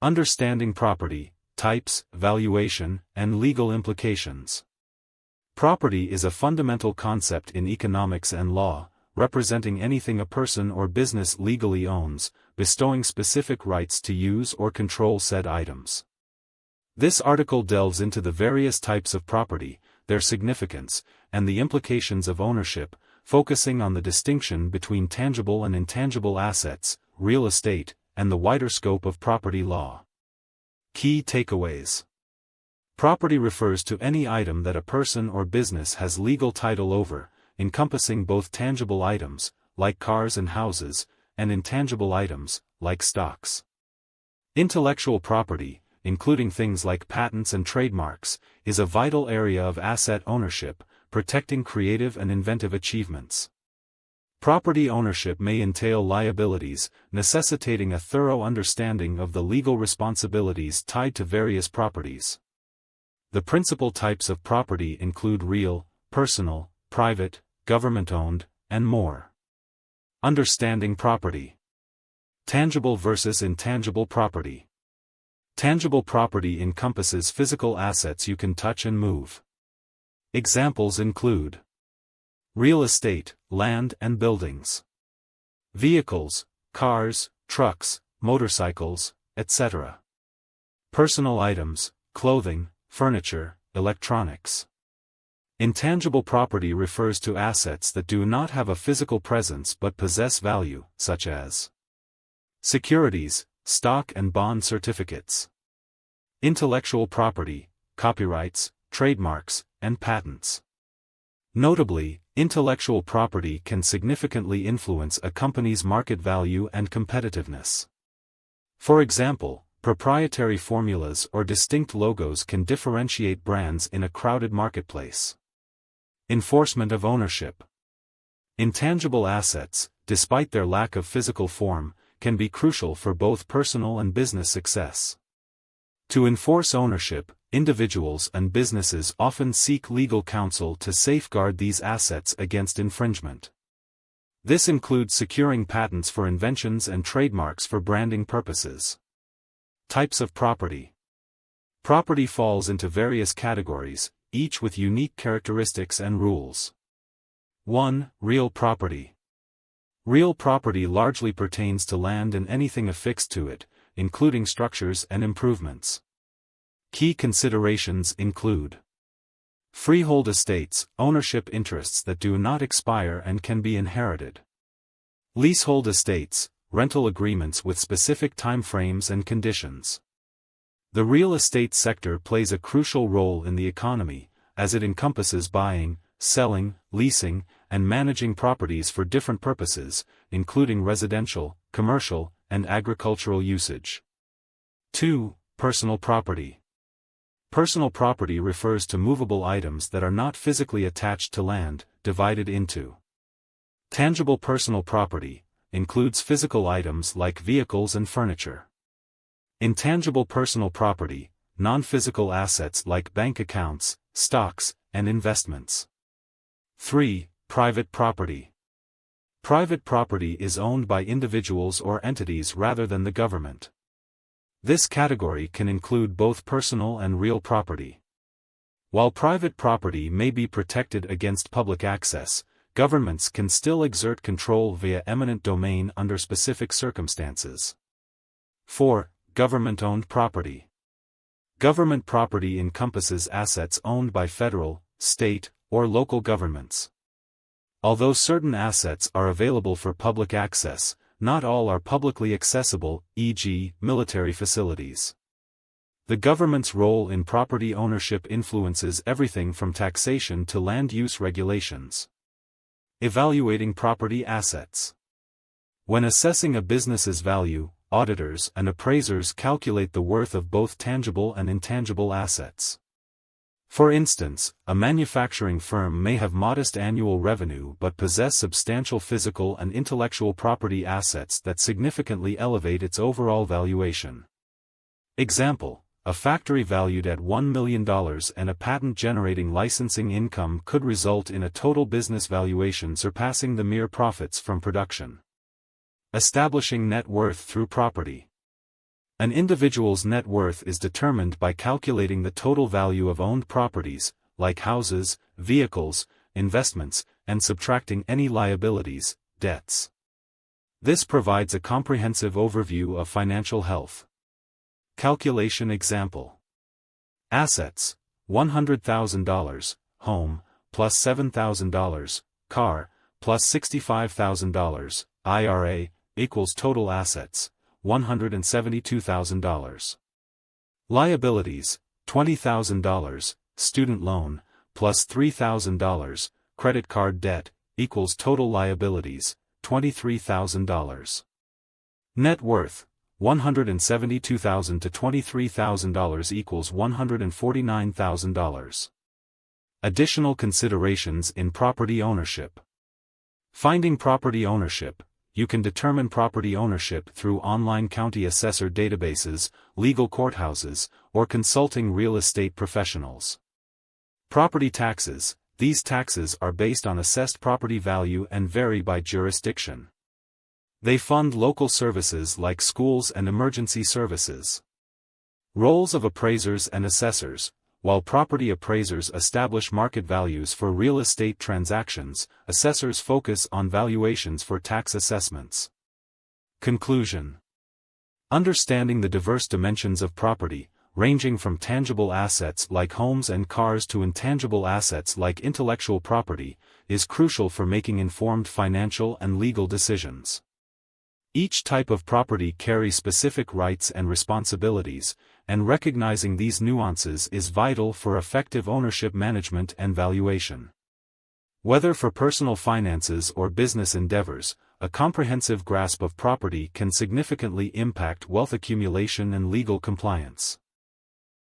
Understanding property, types, valuation, and legal implications. Property is a fundamental concept in economics and law, representing anything a person or business legally owns, bestowing specific rights to use or control said items. This article delves into the various types of property, their significance, and the implications of ownership, focusing on the distinction between tangible and intangible assets, real estate, and the wider scope of property law. Key takeaways. Property refers to any item that a person or business has legal title over, encompassing both tangible items, like cars and houses, and intangible items, like stocks. Intellectual property, including things like patents and trademarks, is a vital area of asset ownership, protecting creative and inventive achievements. Property ownership may entail liabilities, necessitating a thorough understanding of the legal responsibilities tied to various properties. The principal types of property include real, personal, private, government-owned, and more. Understanding property. Tangible versus intangible property. Tangible property encompasses physical assets you can touch and move. Examples include real estate, land and buildings. Vehicles, cars, trucks, motorcycles, etc. Personal items, clothing, furniture, electronics. Intangible property refers to assets that do not have a physical presence but possess value, such as securities, stock and bond certificates. Intellectual property, copyrights, trademarks, and patents. Notably, intellectual property can significantly influence a company's market value and competitiveness. For example, proprietary formulas or distinct logos can differentiate brands in a crowded marketplace. Enforcement of ownership. Intangible assets, despite their lack of physical form, can be crucial for both personal and business success. To enforce ownership, individuals and businesses often seek legal counsel to safeguard these assets against infringement. This includes securing patents for inventions and trademarks for branding purposes. Types of property. Property falls into various categories, each with unique characteristics and rules. 1. Real property. Real property largely pertains to land and anything affixed to it, including structures and improvements. Key considerations include freehold estates, ownership interests that do not expire and can be inherited. Leasehold estates, rental agreements with specific time frames and conditions. The real estate sector plays a crucial role in the economy, as it encompasses buying, selling, leasing, and managing properties for different purposes, including residential, commercial, and agricultural usage. 2. Personal property. Personal property refers to movable items that are not physically attached to land, divided into. Tangible personal property includes physical items like vehicles and furniture. Intangible personal property, non-physical assets like bank accounts, stocks, and investments. 3. Private property. Private property is owned by individuals or entities rather than the government. This category can include both personal and real property. While private property may be protected against public access, governments can still exert control via eminent domain under specific circumstances. 4. Government-owned property. Government property encompasses assets owned by federal, state, or local governments. Although certain assets are available for public access, not all are publicly accessible, e.g., military facilities. The government's role in property ownership influences everything from taxation to land use regulations. Evaluating property assets. When assessing a business's value, auditors and appraisers calculate the worth of both tangible and intangible assets. For instance, a manufacturing firm may have modest annual revenue but possess substantial physical and intellectual property assets that significantly elevate its overall valuation. Example: a factory valued at $1 million and a patent-generating licensing income could result in a total business valuation surpassing the mere profits from production. Establishing net worth through property. An individual's net worth is determined by calculating the total value of owned properties, like houses, vehicles, investments, and subtracting any liabilities, debts. This provides a comprehensive overview of financial health. Calculation example. Assets: $100,000, home, plus $7,000, car, plus $65,000, IRA, equals total assets, $172,000. Liabilities: $20,000, student loan, plus $3,000, credit card debt, equals total liabilities, $23,000. Net worth: $172,000 to $23,000 equals $149,000. Additional considerations in property ownership. Finding property ownership. You can determine property ownership through online county assessor databases, legal courthouses, or consulting real estate professionals. Property taxes. These taxes are based on assessed property value and vary by jurisdiction. They fund local services like schools and emergency services. Roles of appraisers and assessors. While property appraisers establish market values for real estate transactions, assessors focus on valuations for tax assessments. Conclusion. Understanding the diverse dimensions of property, ranging from tangible assets like homes and cars to intangible assets like intellectual property, is crucial for making informed financial and legal decisions. Each type of property carries specific rights and responsibilities, and recognizing these nuances is vital for effective ownership management and valuation. Whether for personal finances or business endeavors, a comprehensive grasp of property can significantly impact wealth accumulation and legal compliance.